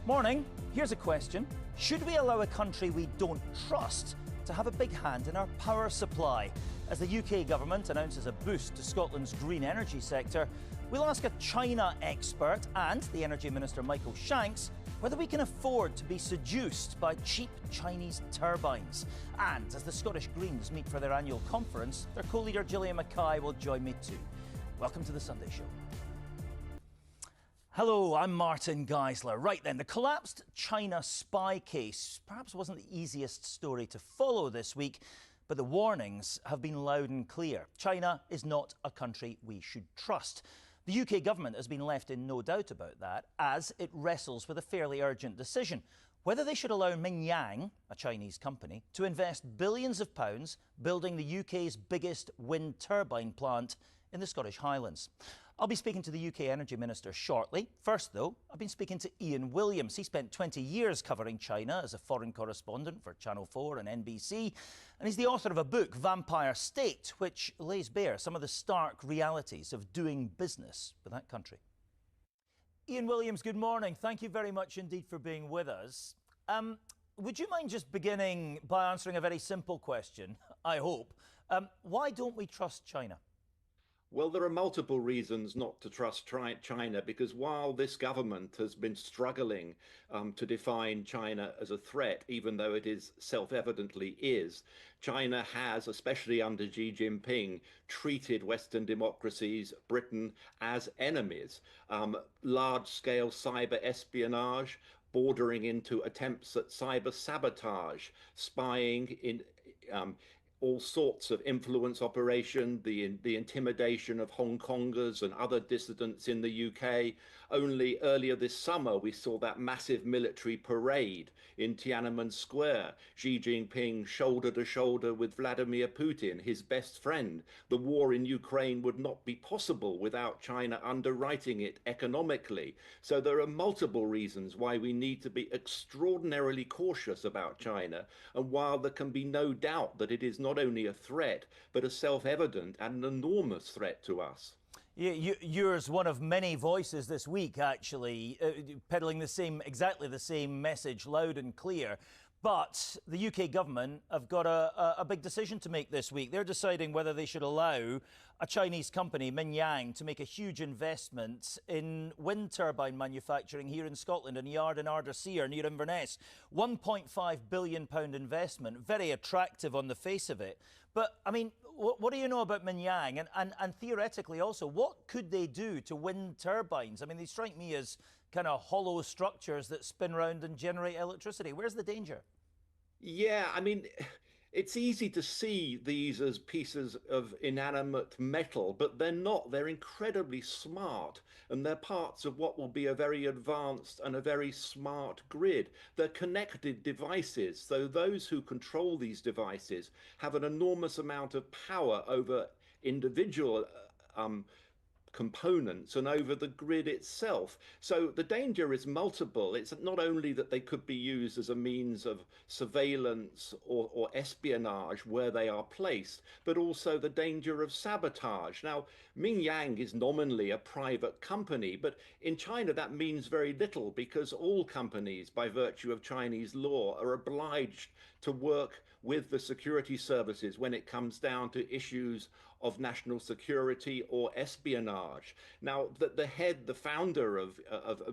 Morning. Here's a question. Should we allow a country we don't trust to have a big hand in our power supply? As the UK government announces a boost to Scotland's green energy sector, we'll ask a China expert and the Energy Minister Michael Shanks whether we can afford to be seduced by cheap Chinese turbines. And as the Scottish Greens meet for their annual conference, their co-leader Gillian Mackay will join me too. Welcome to The Sunday Show. Hello, I'm Martin Geissler. Right then, the collapsed China spy case perhaps wasn't the easiest story to follow this week, but the warnings have been loud and clear. China is not a country we should trust. The UK government has been left in no doubt about that as it wrestles with a fairly urgent decision. Whether they should allow Mingyang, a Chinese company, to invest billions of pounds building the UK's biggest wind turbine plant in the Scottish Highlands. I'll be speaking to the UK Energy Minister shortly. First, though, I've been speaking to Ian Williams. He spent 20 years covering China as a foreign correspondent for Channel 4 and NBC, and he's the author of a book, Vampire State, which lays bare some of the stark realities of doing business with that country. Ian Williams, good morning. Thank you very much indeed for being with us. Would you mind just beginning by answering a very simple question, I hope? Why don't we trust China? Well, there are multiple reasons not to trust China, because while this government has been struggling to define China as a threat, even though it is self-evidently is, China has, especially under Xi Jinping, treated Western democracies, Britain, as enemies. Large-scale cyber espionage, bordering into attempts at cyber sabotage, spying in all sorts of influence operation, the intimidation of Hong Kongers and other dissidents in the UK. Only earlier this summer, we saw that massive military parade in Tiananmen Square. Xi Jinping shoulder to shoulder with Vladimir Putin, his best friend. The war in Ukraine would not be possible without China underwriting it economically. So there are multiple reasons why we need to be extraordinarily cautious about China. And while there can be no doubt that it is not only a threat, but a self-evident and an enormous threat to us. Yours one of many voices this week, actually, peddling exactly the same message, loud and clear. But the UK government have got a big decision to make this week. They're deciding whether they should allow a Chinese company, Mingyang, to make a huge investment in wind turbine manufacturing here in Scotland, in a yard in Ardasir near Inverness. £1.5 billion investment, very attractive on the face of it. But, I mean, what do you know about Mingyang? And theoretically also, what could they do to wind turbines? I mean, they strike me as kind of hollow structures that spin around and generate electricity. Where's the danger? Yeah, I mean, it's easy to see these as pieces of inanimate metal, but they're not. They're incredibly smart, and they're parts of what will be a very advanced and a very smart grid. They're connected devices, so those who control these devices have an enormous amount of power over individual components and over the grid itself. So the danger is multiple. It's not only that they could be used as a means of surveillance or espionage where they are placed, but also the danger of sabotage. Now, Mingyang is nominally a private company, but in China that means very little, because all companies, by virtue of Chinese law, are obliged to work with the security services when it comes down to issues of national security or espionage. Now, the founder of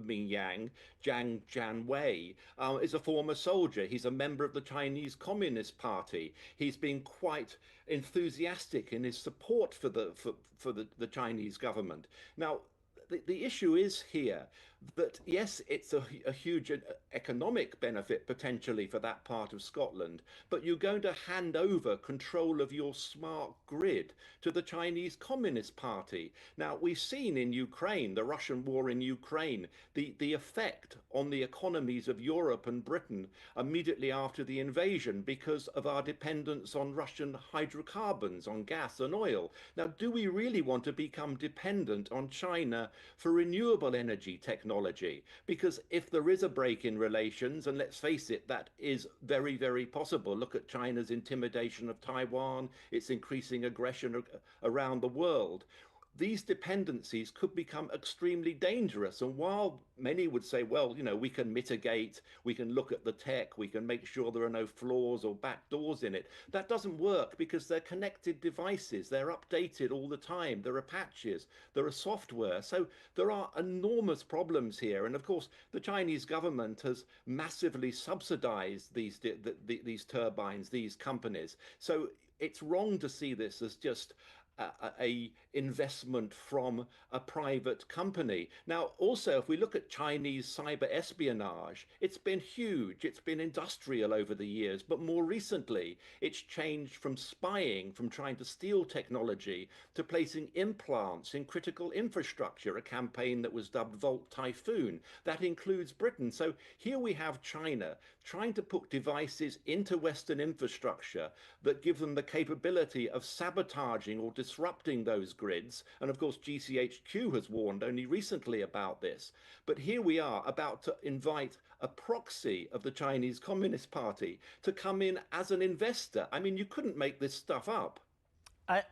Mingyang, Zhang Jianwei, is a former soldier. He's a member of the Chinese Communist Party. He's been quite enthusiastic in his support for the Chinese government. Now, the issue is here that, yes, it's a huge economic benefit potentially for that part of Scotland, but you're going to hand over control of your smart grid to the Chinese Communist Party. Now, we've seen in Ukraine, the Russian war in Ukraine, the effect on the economies of Europe and Britain immediately after the invasion because of our dependence on Russian hydrocarbons, on gas and oil. Now, do we really want to become dependent on China for renewable energy technology? Because if there is a break in relations, and let's face it, that is very, very possible. Look at China's intimidation of Taiwan, its increasing aggression around the world. these dependencies could become extremely dangerous. And while many would say, well, you know, we can mitigate, we can look at the tech, we can make sure there are no flaws or back doors in it, that doesn't work because they're connected devices. They're updated all the time. There are patches, there are software. So there are enormous problems here. And of course, the Chinese government has massively subsidized these turbines, these companies. So it's wrong to see this as just a investment from a private company. Now, also, if we look at Chinese cyber espionage, it's been huge. It's been industrial over the years, but more recently, it's changed from spying, from trying to steal technology, to placing implants in critical infrastructure, a campaign that was dubbed Volt Typhoon. That includes Britain. So here we have China trying to put devices into Western infrastructure that give them the capability of sabotaging or disrupting those grids. And of course, GCHQ has warned only recently about this. But here we are about to invite a proxy of the Chinese Communist Party to come in as an investor. I mean, you couldn't make this stuff up.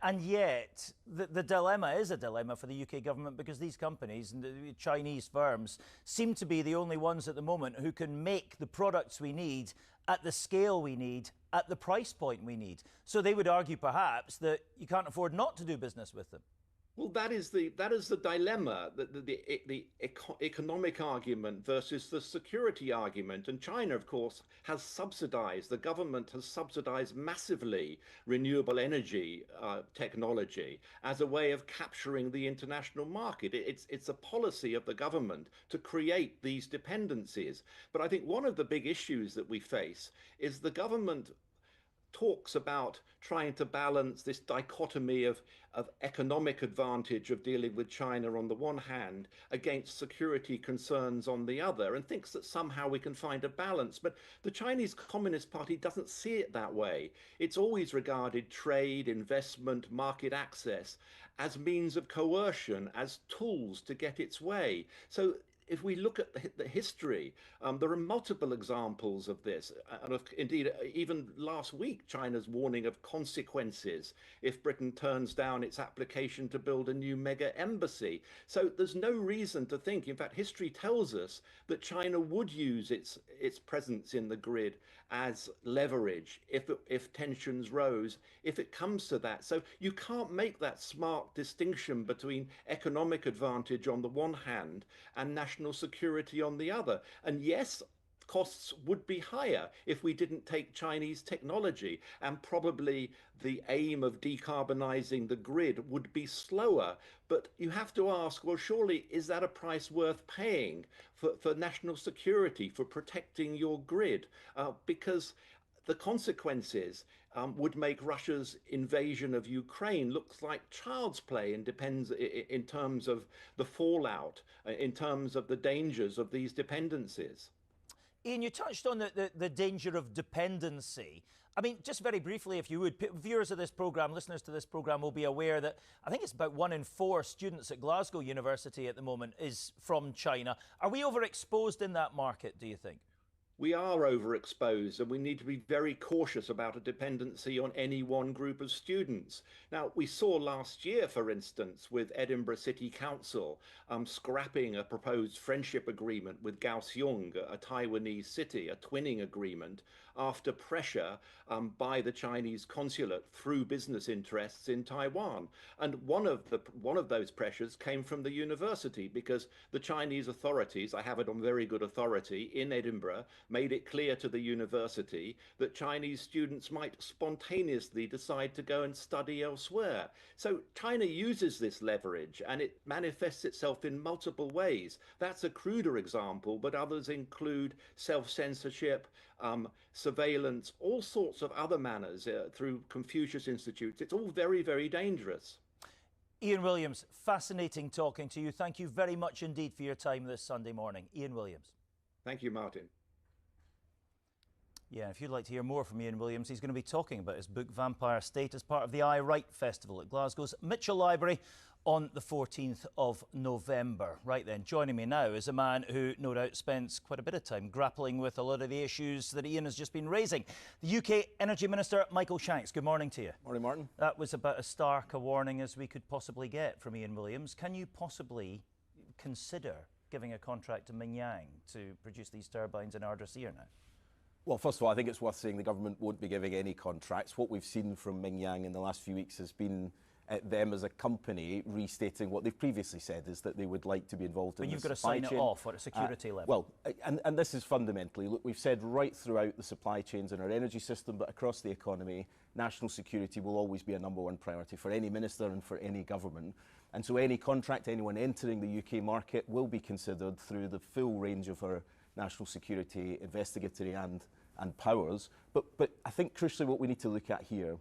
And yet, the dilemma is a dilemma for the UK government, because these companies and the Chinese firms seem to be the only ones at the moment who can make the products we need at the scale we need, at the price point we need. So they would argue perhaps that you can't afford not to do business with them. Well, that is the dilemma, the economic argument versus the security argument. And China, of course, has subsidized, the government has subsidized massively renewable energy technology as a way of capturing the international market. It's a policy of the government to create these dependencies. But I think one of the big issues that we face is the government talks about trying to balance this dichotomy of economic advantage of dealing with China on the one hand against security concerns on the other, and thinks that somehow we can find a balance. But the Chinese Communist Party doesn't see it that way. It's always regarded trade, investment, market access as means of coercion, as tools to get its way. So if we look at the history, there are multiple examples of this. And indeed, even last week, China's warning of consequences if Britain turns down its application to build a new mega embassy. So there's no reason to think, in fact, history tells us that China would use its presence in the grid as leverage if tensions rose, if it comes to that. So you can't make that smart distinction between economic advantage on the one hand and national security on the other. And yes, costs would be higher if we didn't take Chinese technology, and probably the aim of decarbonizing the grid would be slower. But you have to ask, well, surely is that a price worth paying for national security, for protecting your grid? Because the consequences would make Russia's invasion of Ukraine look like child's play, and depends in terms of the fallout, in terms of the dangers of these dependencies. Ian, you touched on the danger of dependency. I mean, just very briefly, if you would, viewers of this programme, listeners to this programme will be aware that I think it's about 1 in 4 students at Glasgow University at the moment is from China. Are we overexposed in that market, do you think? We are overexposed, and we need to be very cautious about a dependency on any one group of students. Now, we saw last year, for instance, with Edinburgh City Council scrapping a proposed friendship agreement with Kaohsiung, a Taiwanese city, a twinning agreement, after pressure by the Chinese consulate through business interests in Taiwan. And one of those pressures came from the university, because the Chinese authorities, I have it on very good authority, in Edinburgh, made it clear to the university that Chinese students might spontaneously decide to go and study elsewhere. So China uses this leverage, and it manifests itself in multiple ways. That's a cruder example, but others include self-censorship, surveillance, all sorts of other manners through Confucius Institutes. It's all very, very dangerous. Ian Williams, fascinating talking to you. Thank you very much indeed for your time this Sunday morning. Ian Williams. Thank you, Martin. Yeah, if you'd like to hear more from Ian Williams, he's going to be talking about his book Vampire State as part of the I Write Festival at Glasgow's Mitchell Library on the 14th of November. Right then, joining me now is a man who no doubt spends quite a bit of time grappling with a lot of the issues that Ian has just been raising. The UK Energy Minister, Michael Shanks. Good morning to you. Morning, Martin. That was about as stark a warning as we could possibly get from Ian Williams. Can you possibly consider giving a contract to Mackay to produce these turbines in Ardersier now? Well, first of all, I think it's worth saying the government won't be giving any contracts. What we've seen from Mackay in the last few weeks has been them as a company restating what they've previously said, is that they would like to be involved in the supply chain. But you've got to sign it off at a security level. Well, and this is fundamentally, look, we've said right throughout the supply chains in our energy system, but across the economy, national security will always be a #1 priority for any minister and for any government. And so any contract, anyone entering the UK market will be considered through the full range of our national security, investigatory and powers. But I think crucially what we need to look at here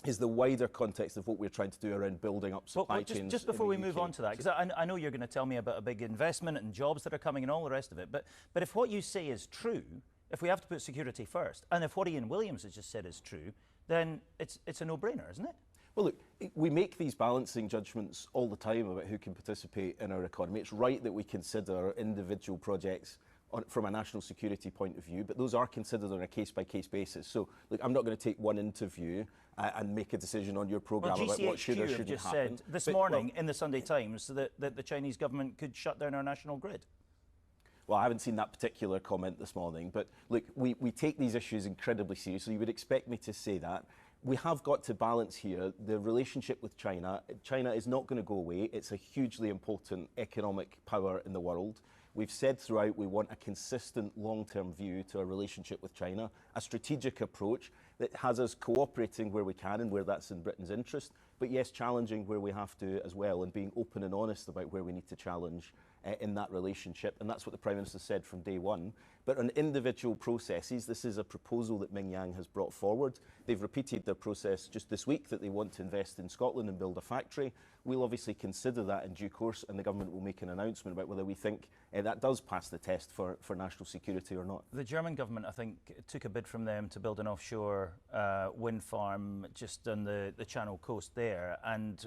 is the wider context of what we're trying to do around building up supply chains. Just before we move on to that, because I know you're going to tell me about a big investment and jobs that are coming and all the rest of it, but if what you say is true, if we have to put security first, and if what Ian Williams has just said is true, then it's a no-brainer, isn't it? Well, look, we make these balancing judgments all the time about who can participate in our economy. It's right that we consider individual projects from a national security point of view, but those are considered on a case-by-case basis. So, look, I'm not going to take one interview and make a decision on your programme about what should or shouldn't just happen. Said this morning in the Sunday Times that the Chinese government could shut down our national grid. Well, I haven't seen that particular comment this morning, but look, we take these issues incredibly seriously. You would expect me to say that. We have got to balance here the relationship with China. China is not going to go away. It's a hugely important economic power in the world. We've said throughout we want a consistent long-term view to our relationship with China, a strategic approach that has us cooperating where we can and where that's in Britain's interest, but yes, challenging where we have to as well, and being open and honest about where we need to challenge in that relationship. And that's what the Prime Minister said from day one. But on individual processes, this is a proposal that Mackay has brought forward. They've repeated their process just this week that they want to invest in Scotland and build a factory. We'll obviously consider that in due course, and the government will make an announcement about whether we think that does pass the test for national security or not. The German government, I think, took a bid from them to build an offshore wind farm just on the Channel coast there and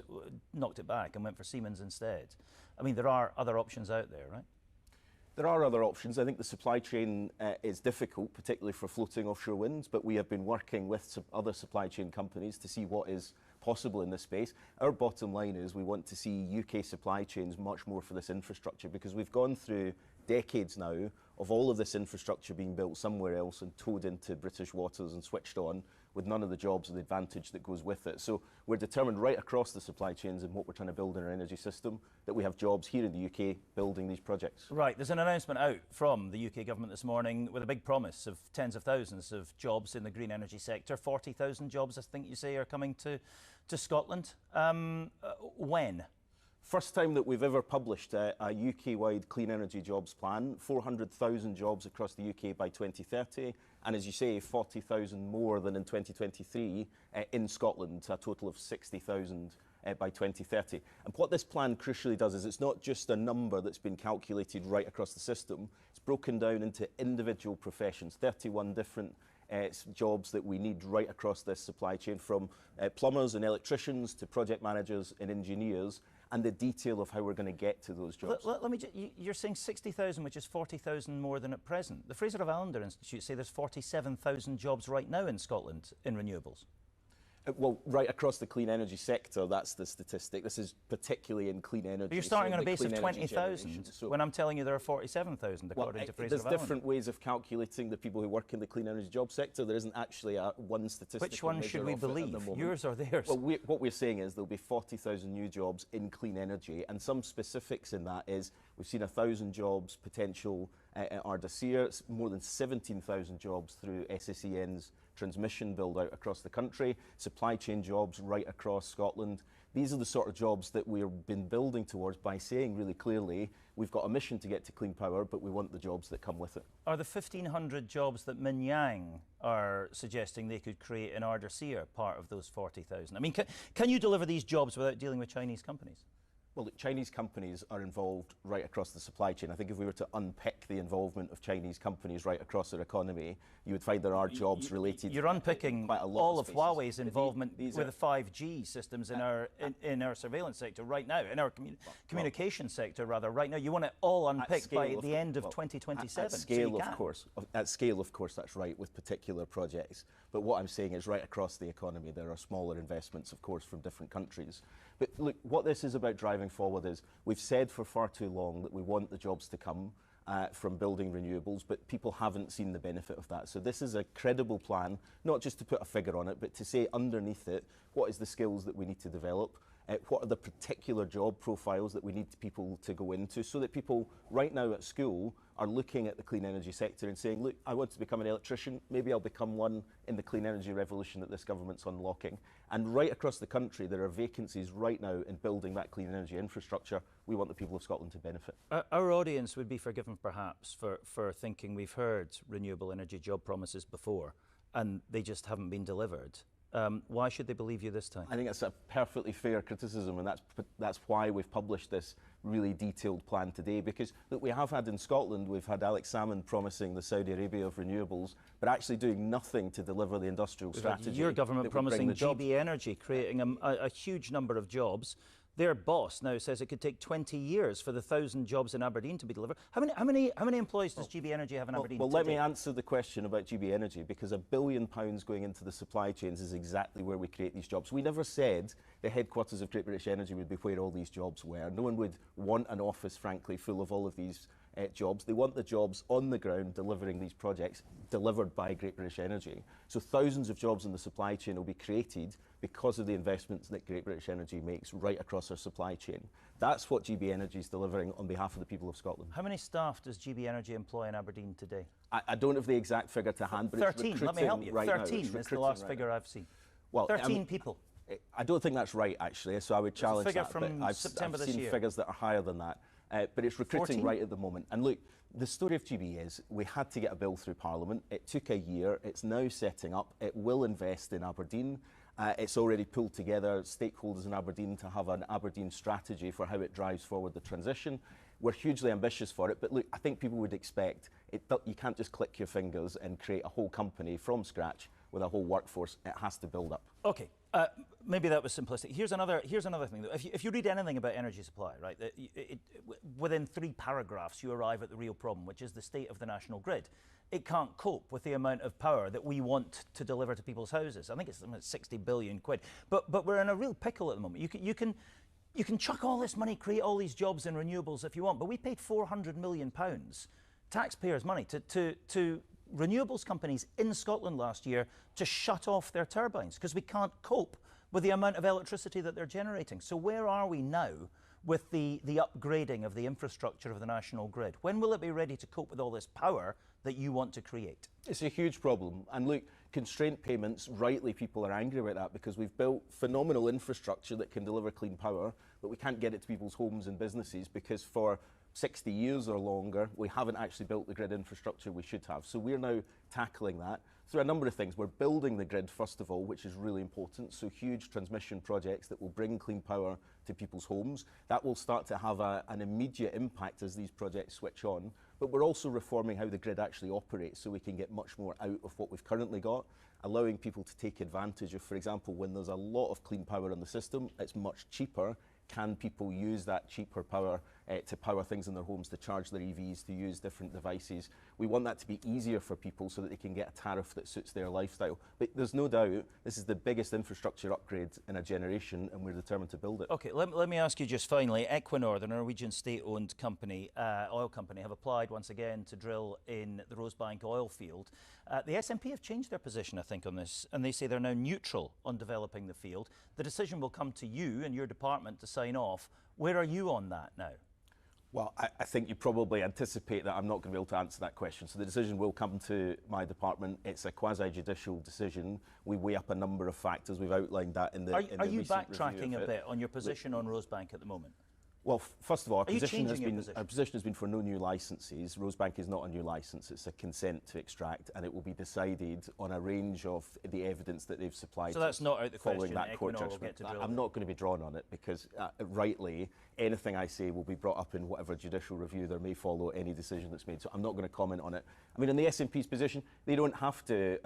knocked it back and went for Siemens instead. I mean, there are other options out there, right? There are other options. I think the supply chain is difficult, particularly for floating offshore winds, but we have been working with other supply chain companies to see what is possible in this space. Our bottom line is we want to see UK supply chains much more for this infrastructure, because we've gone through decades now of all of this infrastructure being built somewhere else and towed into British waters and switched on with none of the jobs and the advantage that goes with it. So we're determined right across the supply chains and what we're trying to build in our energy system that we have jobs here in the UK building these projects. Right, there's an announcement out from the UK government this morning with a big promise of tens of thousands of jobs in the green energy sector. 40,000 jobs, I think you say, are coming to Scotland. When? First time that we've ever published a UK-wide clean energy jobs plan, 400,000 jobs across the UK by 2030, and as you say, 40,000 more than in 2023 in Scotland, a total of 60,000 by 2030. And what this plan crucially does is it's not just a number that's been calculated right across the system, it's broken down into individual professions, 31 different jobs that we need right across this supply chain, from plumbers and electricians to project managers and engineers, and the detail of how we're going to get to those jobs. Let me you're saying 60,000, which is 40,000 more than at present. The Fraser of Allender Institute say there's 47,000 jobs right now in Scotland in renewables. Well, right across the clean energy sector, that's the statistic. This is particularly in clean energy. But you're starting on a base of 20,000 when I'm telling you there are 47,000 according to Fraser of Allender. There's different ways of calculating the people who work in the clean energy job sector. There isn't actually one statistic. Which one should we believe, yours or theirs? Well, what we're saying is there'll be 40,000 new jobs in clean energy, and some specifics in that is we've seen 1,000 jobs potential at Ardersier, more than 17,000 jobs through SSEN's transmission build out across the country, supply chain jobs right across Scotland. These are the sort of jobs that we've been building towards by saying really clearly we've got a mission to get to clean power, but we want the jobs that come with it. Are the 1,500 jobs that Mackay are suggesting they could create in Ardersier part of those 40,000? I mean, can you deliver these jobs without dealing with Chinese companies? Well, look, Chinese companies are involved right across the supply chain. I think if we were to unpick the involvement of Chinese companies right across our economy, you would find there are jobs related. You're unpicking quite a lot all of spaces. Huawei's involvement These with the 5G systems in our surveillance sector right now, in our communication sector rather right now. You want it all unpicked by the end of 2027. At scale, of course. At scale, of course, that's right with particular projects. But what I'm saying is right across the economy, there are smaller investments, of course, from different countries. But look, what this is about driving forward is we've said for far too long that we want the jobs to come from building renewables, but people haven't seen the benefit of that. So this is a credible plan, not just to put a figure on it, but to say underneath it, what is the skills that we need to develop? What are the particular job profiles that we need people to go into so that people right now at school are looking at the clean energy sector and saying, look, I want to become an electrician, maybe I'll become one in the clean energy revolution that this government's unlocking. And right across the country, there are vacancies right now in building that clean energy infrastructure. We want the people of Scotland to benefit. Our audience would be forgiven perhaps for thinking we've heard renewable energy job promises before and they just haven't been delivered. Why should they believe you this time? I think that's a perfectly fair criticism, and that's why we've published this really detailed plan today, because look, we have had in Scotland, we've had Alex Salmond promising the Saudi Arabia of renewables, but actually doing nothing to deliver the industrial strategy. Your government promising GB Energy, creating a huge number of jobs. Their boss now says it could take 20 years for the 1,000 jobs in Aberdeen to be delivered. How many employees does GB Energy have in Aberdeen Well, today? let me answer the question about GB Energy, because £1 billion going into the supply chains is exactly where we create these jobs. We never said the headquarters of Great British Energy would be where all these jobs were. No one would want an office, frankly, full of all of these jobs. They want the jobs on the ground delivering these projects, delivered by Great British Energy. So thousands of jobs in the supply chain will be created because of the investments that Great British Energy makes right across our supply chain. That's what GB Energy is delivering on behalf of the people of Scotland. How many staff does GB Energy employ in Aberdeen today? I don't have the exact figure to hand, but 13, it's let me help you. Right 13 is the last figure I've seen. Well, 13 people. I don't think that's right, actually, so I would challenge that. From I've seen figures that are higher than that. But it's recruiting 14? right at the moment. And look, the story of GB is we had to get a bill through Parliament. It took a year. It's now setting up. It will invest in Aberdeen. It's already pulled together stakeholders in Aberdeen to have an Aberdeen strategy for how it drives forward the transition. We're hugely ambitious for it, but look, I think people would expect you can't just click your fingers and create a whole company from scratch with a whole workforce. It has to build up. Okay. Maybe that was simplistic. Here's another thing, though. If you read anything about energy supply, right, within 3 paragraphs you arrive at the real problem, which is the state of the national grid. It can't cope with the amount of power that we want to deliver to people's houses. I think it's 60 billion quid. But we're in a real pickle at the moment. You can chuck all this money, create all these jobs in renewables if you want, but we paid £400 million, taxpayers' money, to renewables companies in Scotland last year to shut off their turbines because we can't cope with the amount of electricity that they're generating. So where are we now with the upgrading of the infrastructure of the national grid? When will it be ready to cope with all this power that you want to create? It's a huge problem. And look, constraint payments, rightly people are angry about that because we've built phenomenal infrastructure that can deliver clean power, but we can't get it to people's homes and businesses because for 60 years or longer, we haven't actually built the grid infrastructure we should have. So we're now tackling that through a number of things. We're building the grid, first of all, which is really important. So huge transmission projects that will bring clean power to people's homes. That will start to have an immediate impact as these projects switch on. But we're also reforming how the grid actually operates so we can get much more out of what we've currently got, allowing people to take advantage of, for example, when there's a lot of clean power in the system, it's much cheaper. Can people use that cheaper power to power things in their homes, to charge their EVs, to use different devices? We want that to be easier for people so that they can get a tariff that suits their lifestyle. But there's no doubt this is the biggest infrastructure upgrade in a generation, and we're determined to build it. Okay, let me ask you just finally, Equinor, the Norwegian state-owned company, oil company, have applied once again to drill in the Rosebank oil field. The SNP have changed their position, I think, on this, and they say they're now neutral on developing the field. The decision will come to you and your department to sign off. Where are you on that now? Well, I think you probably anticipate that I'm not going to be able to answer that question. So the decision will come to my department. It's a quasi-judicial decision. We weigh up a number of factors. We've outlined that in the Are you recent backtracking review of a it. bit on your position on Rosebank at the moment? Well, first of all, Are you changing your position? our position has been for no new licences. Rosebank is not a new licence, it's a consent to extract, and it will be decided on a range of the evidence that they've supplied. So that's not out the following question. that court Equinor will judgment. get to drill I'm it. not going to be drawn on it because, rightly, anything I say will be brought up in whatever judicial review there may follow any decision that's made. So I'm not going to comment on it. I mean, in the SNP's position, they don't have to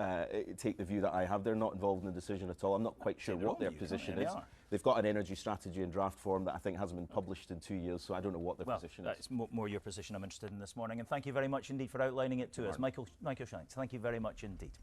take the view that I have. They're not involved in the decision at all. I'm not quite sure what their position is. They've got an energy strategy in draft form that I think hasn't been published in 2 years, so I don't know what their position is. That's more your position I'm interested in this morning. And thank you very much indeed for outlining it to us. Michael Shanks, thank you very much indeed.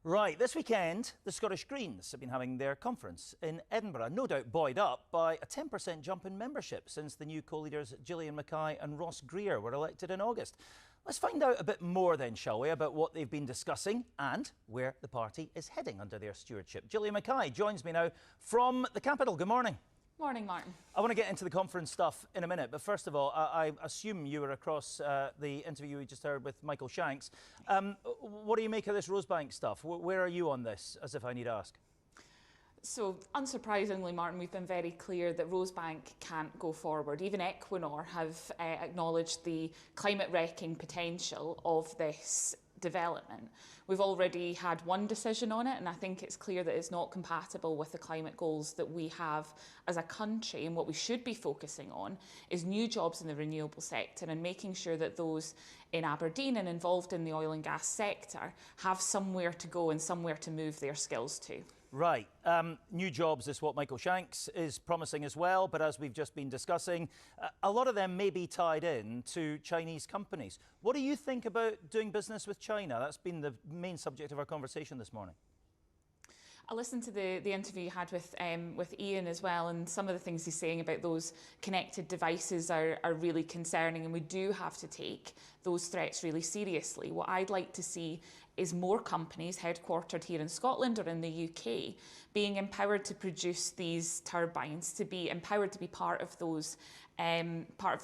Right, this weekend, the Scottish Greens have been having their conference in Edinburgh, no doubt buoyed up by a 10% jump in membership since the new co-leaders Gillian, Mackay and Ross Greer were elected in August. Let's find out a bit more then, shall we, about what they've been discussing and where the party is heading under their stewardship. Gillian Mackay joins me now from the capital. Good morning. Morning, Martin. I want to get into the conference stuff in a minute, but first of all, I assume you were across the interview we just heard with Michael Shanks. What do you make of this Rosebank stuff? Where are you on this, as if I need to ask? So, unsurprisingly, Martin, we've been very clear that Rosebank can't go forward. Even Equinor have acknowledged the climate-wrecking potential of this development. We've already had one decision on it, and I think it's clear that it's not compatible with the climate goals that we have as a country. And what we should be focusing on is new jobs in the renewable sector and making sure that those in Aberdeen and involved in the oil and gas sector have somewhere to go and somewhere to move their skills to. Right. New jobs is what Michael Shanks is promising as well, but as we've just been discussing, a lot of them may be tied in to Chinese companies. What do you think about doing business with China? That's been the main subject of our conversation this morning. I listened to the interview you had with Ian as well, and some of the things he's saying about those connected devices are really concerning, and we do have to take those threats really seriously. What I'd like to see is more companies headquartered here in Scotland or in the UK being empowered to produce these turbines, to be empowered to be part of those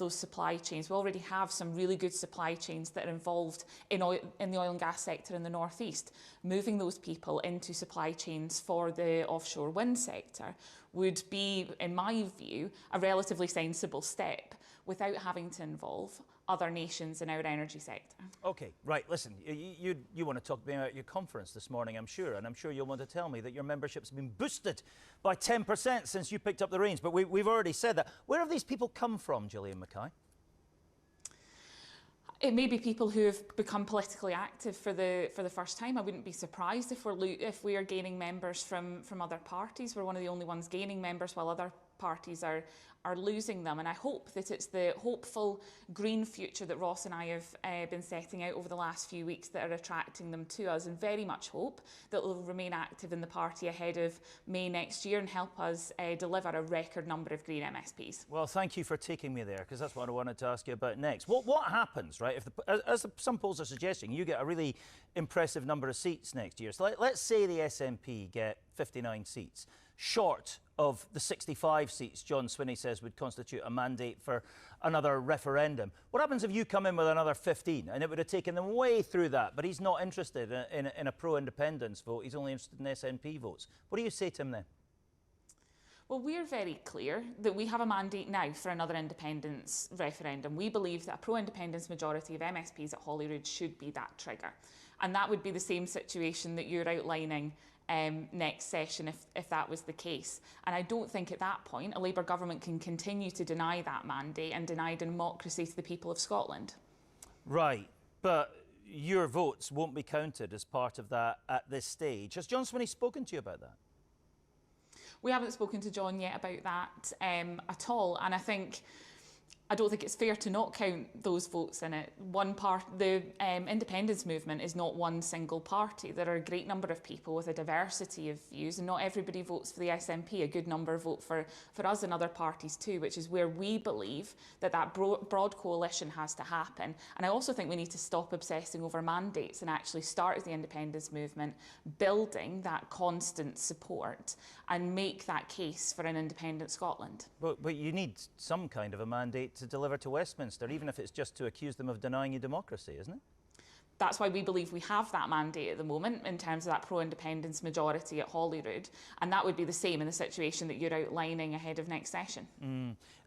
supply chains. We already have some really good supply chains that are involved in the oil and gas sector in the northeast. Moving those people into supply chains for the offshore wind sector would be, in my view, a relatively sensible step without having to involve other nations in our energy sector. OK, right, listen, you want to talk about your conference this morning, I'm sure, and I'm sure you'll want to tell me that your membership's been boosted by 10% since you picked up the reins, but we've already said that. Where have these people come from, Gillian Mackay? It may be people who have become politically active for the first time. I wouldn't be surprised if we are gaining members from other parties. We're one of the only ones gaining members while other parties are losing them, and I hope that it's the hopeful green future that Ross and I have been setting out over the last few weeks that are attracting them to us, and very much hope that they'll remain active in the party ahead of May next year and help us deliver a record number of green MSPs. Well, thank you for taking me there, because that's what I wanted to ask you about next. What happens, right, if as some polls are suggesting, you get a really impressive number of seats next year. So let's say the SNP get 59 seats, short of the 65 seats John Swinney says would constitute a mandate for another referendum. What happens if you come in with another 15? And it would have taken them way through that, but he's not interested in a pro-independence vote. He's only interested in SNP votes. What do you say to him then? Well, we're very clear that we have a mandate now for another independence referendum. We believe that a pro-independence majority of MSPs at Holyrood should be that trigger. And that would be the same situation that you're outlining next session if that was the case. And I don't think at that point a Labour government can continue to deny that mandate and deny democracy to the people of Scotland. Right, but your votes won't be counted as part of that at this stage. Has John Swinney spoken to you about that? We haven't spoken to John yet about that at all, and I don't think it's fair to not count those votes in it. The independence movement is not one single party. There are a great number of people with a diversity of views, and not everybody votes for the SNP. A good number vote for us and other parties too, which is where we believe that broad coalition has to happen. And I also think we need to stop obsessing over mandates and actually start as the independence movement, building that constant support and make that case for an independent Scotland. But you need some kind of a mandate to deliver to Westminster, even if it's just to accuse them of denying you democracy, isn't it? That's why we believe we have that mandate at the moment in terms of that pro-independence majority at Holyrood, and that would be the same in the situation that you're outlining ahead of next session.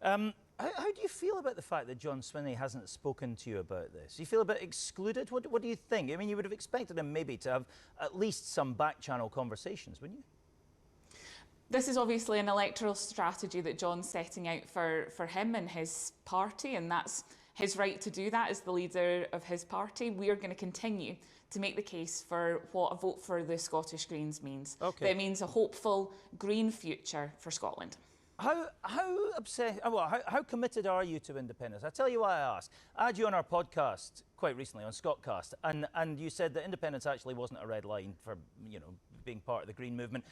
How do you feel about the fact that John Swinney hasn't spoken to you about this? Do you feel a bit excluded? What do you think? I mean, you would have expected him maybe to have at least some back-channel conversations, wouldn't you? This is obviously an electoral strategy that John's setting out for him and his party, and that's his right to do that as the leader of his party. We are going to continue to make the case for what a vote for the Scottish Greens means. Okay. That means a hopeful green future for Scotland. How committed are you to independence? I'll tell you why I asked. I had you on our podcast quite recently on Scottcast, and you said that independence actually wasn't a red line for, you know, being part of the Green movement.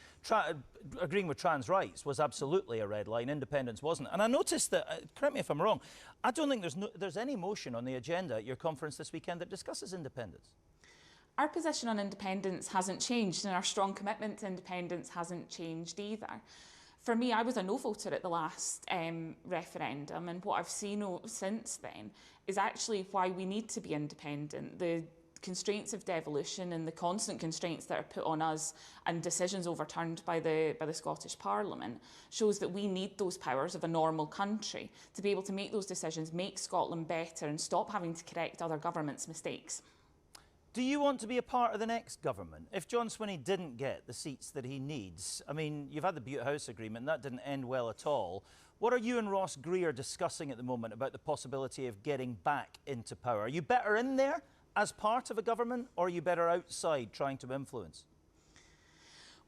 Agreeing with trans rights was absolutely a red line. Independence wasn't. And I noticed that, correct me if I'm wrong, I don't think there's any motion on the agenda at your conference this weekend that discusses independence. Our position on independence hasn't changed, and our strong commitment to independence hasn't changed either. For me, I was a no voter at the last referendum, and what I've seen since then is actually why we need to be independent. The constraints of devolution and the constant constraints that are put on us and decisions overturned by the Scottish Parliament shows that we need those powers of a normal country to be able to make those decisions, make Scotland better, and stop having to correct other governments' mistakes. Do you want to be a part of the next government? If John Swinney didn't get the seats that he needs, I mean, you've had the Butte House agreement, and that didn't end well at all. What are you and Ross Greer discussing at the moment about the possibility of getting back into power? Are you better in there as part of a government, or are you better outside trying to influence?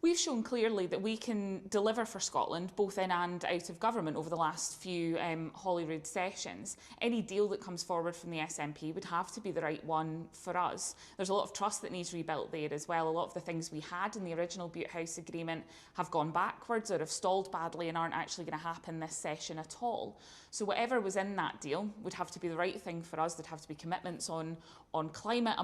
We've shown clearly that we can deliver for Scotland, both in and out of government, over the last few Holyrood sessions. Any deal that comes forward from the SNP would have to be the right one for us. There's a lot of trust that needs rebuilt there as well. A lot of the things we had in the original Butte House agreement have gone backwards or have stalled badly and aren't actually going to happen this session at all. So whatever was in that deal would have to be the right thing for us. There'd have to be commitments on climate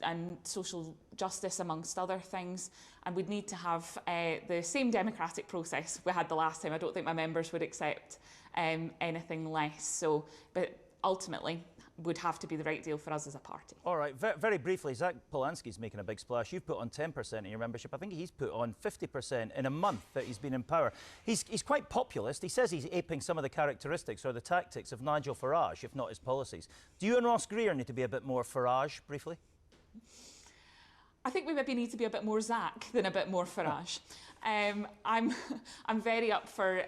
and social justice, amongst other things. And we'd need to have the same democratic process we had the last time. I don't think my members would accept anything less. So, but ultimately, would have to be the right deal for us as a party. All right, very briefly, Zach Polanski's making a big splash. You've put on 10% in your membership. I think he's put on 50% in a month that he's been in power. He's quite populist. He says he's aping some of the characteristics or the tactics of Nigel Farage, if not his policies. Do you and Ross Greer need to be a bit more Farage, briefly? I think we maybe need to be a bit more Zach than a bit more Farage. I'm very up for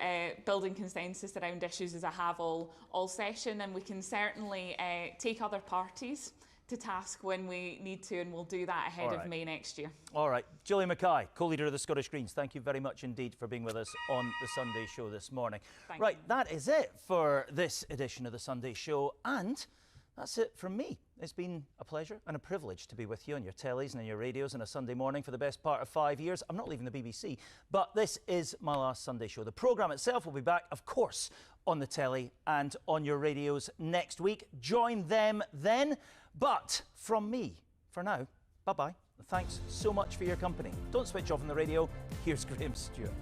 building consensus around issues as I have all session, and we can certainly take other parties to task when we need to, and we'll do that ahead of May next year. All right. Gillian Mackay, co-leader of the Scottish Greens, thank you very much indeed for being with us on the Sunday Show this morning. Thank you. That is it for this edition of the Sunday Show, and that's it from me. It's been a pleasure and a privilege to be with you on your tellies and on your radios on a Sunday morning for the best part of 5 years. I'm not leaving the BBC, but this is my last Sunday Show. The programme itself will be back, of course, on the telly and on your radios next week. Join them then. But from me, for now, bye-bye. Thanks so much for your company. Don't switch off on the radio. Here's Graham Stewart.